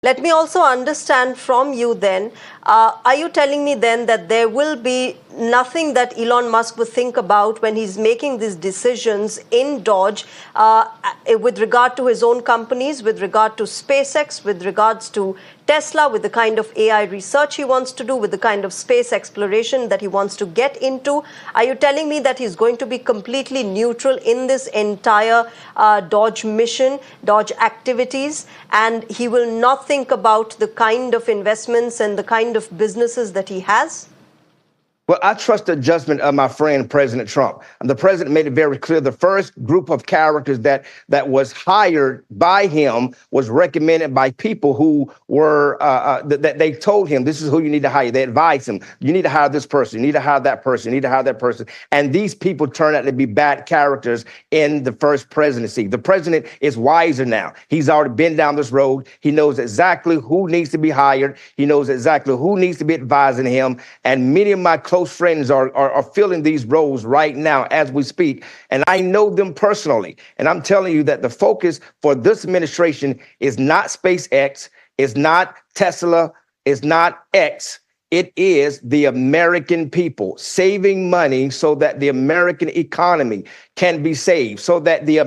Let me also understand from you then, are you telling me then that there will be nothing that Elon Musk would think about when he's making these decisions in DOGE with regard to his own companies, with regard to SpaceX, with regards to Tesla, with the kind of AI research he wants to do, with the kind of space exploration that he wants to get into? Are you telling me that he's going to be completely neutral in this entire DOGE mission, DOGE activities, and he will not think about the kind of investments and the kind of businesses that he has? Well, I trust the judgment of my friend, President Trump. And the president made it very clear the first group of characters that was hired by him was recommended by people who were, that they told him, this is who you need to hire. They advised him, you need to hire this person, you need to hire that person, you need to hire that person. And these people turned out to be bad characters in the first presidency. The president is wiser now. He's already been down this road. He knows exactly who needs to be hired. He knows exactly who needs to be advising him. And many of my close friends are filling these roles right now as we speak. And I know them personally. And I'm telling you that the focus for this administration is not SpaceX, is not Tesla, is not X. It is the American people saving money so that the American economy can be saved, so that the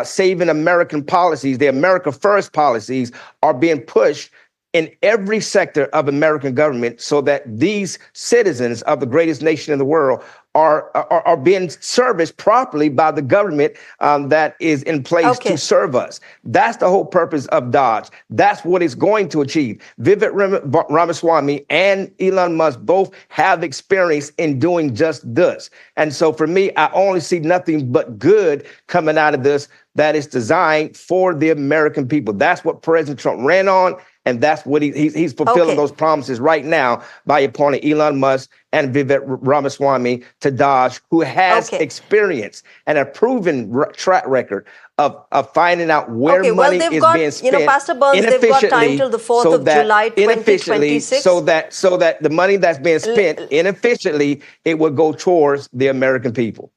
saving American policies, the America First policies are being pushed in every sector of American government so that these citizens of the greatest nation in the world are being serviced properly by the government that is in place to serve us. That's the whole purpose of DOGE. That's what it's going to achieve. Vivek Ramaswamy and Elon Musk both have experience in doing just this. And so for me, I only see nothing but good coming out of this that is designed for the American people. That's what President Trump ran on. And that's what he's fulfilling those promises right now by appointing Elon Musk and Vivek Ramaswamy to DOGE, who has experience and a proven track record of finding out where money is being spent Pastor Burns, they've got time till the 4th of July, 2026. So that the money that's being spent inefficiently, it will go towards the American people.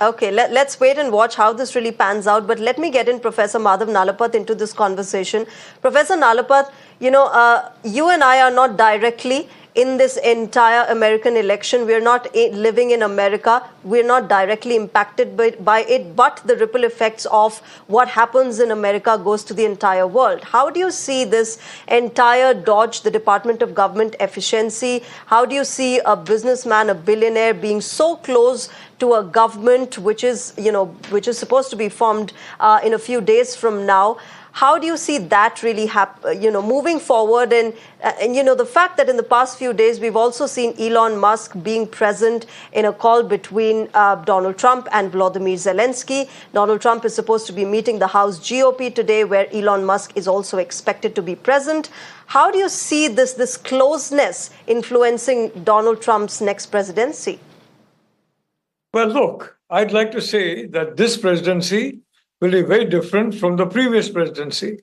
Okay, let's wait and watch how this really pans out. But let me get in Professor Madhav Nalapat into this conversation. Professor Nalapat, you and I are not directly in this entire American election. We're not living in America. We're not directly impacted by it, but the ripple effects of what happens in America goes to the entire world. How do you see this entire DOGE, the Department of Government Efficiency? How do you see a businessman, a billionaire being so close to a government which is supposed to be formed in a few days from now? How do you see that really moving forward? And the fact that in the past few days, we've also seen Elon Musk being present in a call between Donald Trump and Volodymyr Zelensky. Donald Trump is supposed to be meeting the House GOP today, where Elon Musk is also expected to be present. How do you see this closeness influencing Donald Trump's next presidency? Well, look, I'd like to say that this presidency will be very different from the previous presidency.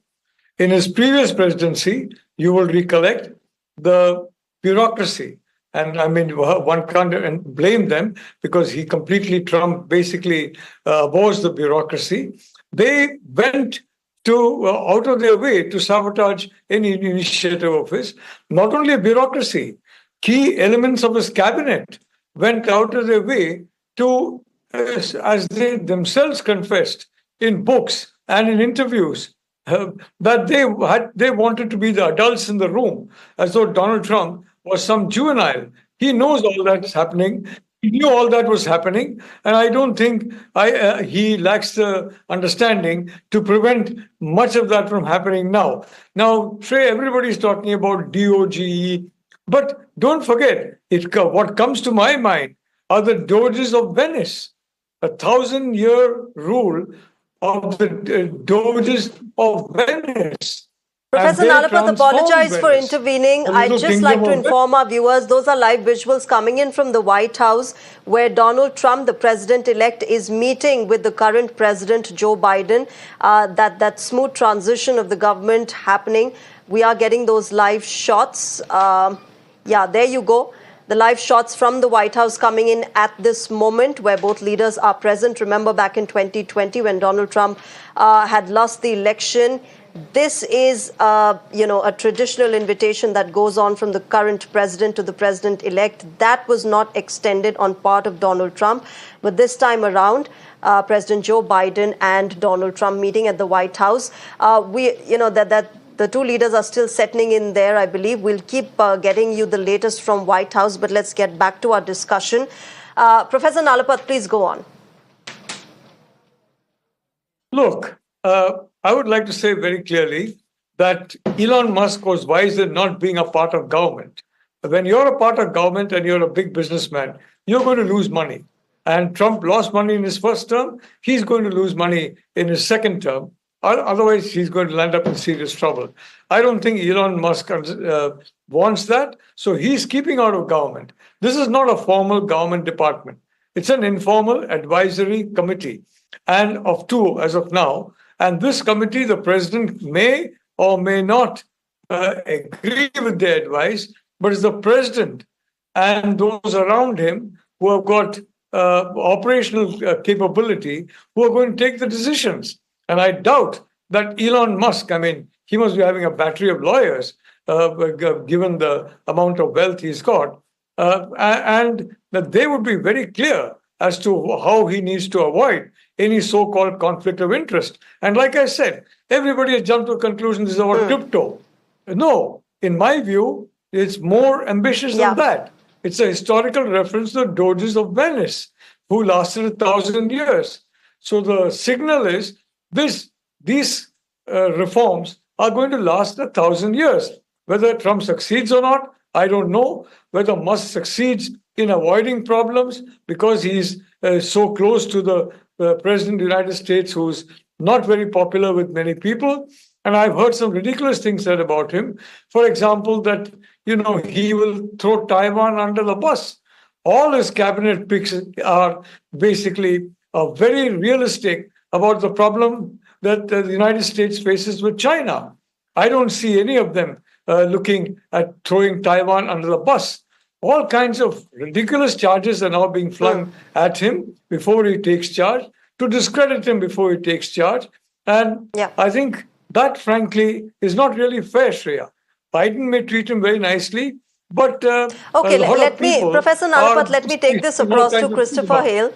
In his previous presidency, you will recollect the bureaucracy. And I mean, one can't blame them because Trump basically abhors the bureaucracy. They went out of their way to sabotage any initiative of his. Not only a bureaucracy, key elements of his cabinet went out of their way to, as they themselves confessed in books and in interviews, that they wanted to be the adults in the room, as though Donald Trump was some juvenile. He knows all that's happening. He knew all that was happening, and I don't think he lacks the understanding to prevent much of that from happening now. Now, Trey, everybody's talking about DOGE, but don't forget, what comes to my mind are the Doges of Venice, 1,000-year rule of the Doges of Venice. Professor Nalapat, apologize for intervening. I'd just like to inform our viewers, those are live visuals coming in from the White House, where Donald Trump, the president-elect, is meeting with the current president, Joe Biden. That smooth transition of the government happening. We are getting those live shots. Yeah, there you go. the live shots from the White House coming in at this moment where both leaders are present. Remember back in 2020 when Donald Trump had lost the election. This is, a traditional invitation that goes on from the current president to the president-elect. That was not extended on part of Donald Trump. But this time around, President Joe Biden and Donald Trump meeting at the White House. The two leaders are still settling in there, I believe. We'll keep getting you the latest from White House, but let's get back to our discussion. Professor Nalapat, please go on. Look, I would like to say very clearly that Elon Musk was wise in not being a part of government. When you're a part of government and you're a big businessman, you're going to lose money. And Trump lost money in his first term. He's going to lose money in his second term. Otherwise, he's going to land up in serious trouble. I don't think Elon Musk wants that. So he's keeping out of government. This is not a formal government department. It's an informal advisory committee, and of two as of now. And this committee, the president may or may not agree with their advice, but it's the president and those around him who have got operational capability who are going to take the decisions. And I doubt that Elon Musk, he must be having a battery of lawyers, given the amount of wealth he's got, and that they would be very clear as to how he needs to avoid any so-called conflict of interest. And like I said, everybody has jumped to a conclusion this is about crypto. No, in my view, it's more ambitious than that. It's a historical reference to the Doges of Venice, who lasted 1,000 years. So the signal is these reforms are going to last 1,000 years. Whether Trump succeeds or not, I don't know. Whether Musk succeeds in avoiding problems because he's so close to the President of the United States, who's not very popular with many people. And I've heard some ridiculous things said about him. For example, that, he will throw Taiwan under the bus. All his cabinet picks are basically very realistic about the problem that the United States faces with China. I don't see any of them looking at throwing Taiwan under the bus. All kinds of ridiculous charges are now being flung at him before he takes charge, to discredit him before he takes charge. And I think that, frankly, is not really fair, Shreya. Biden may treat him very nicely, but Professor Nalapat, let me take this across to Christopher Hale.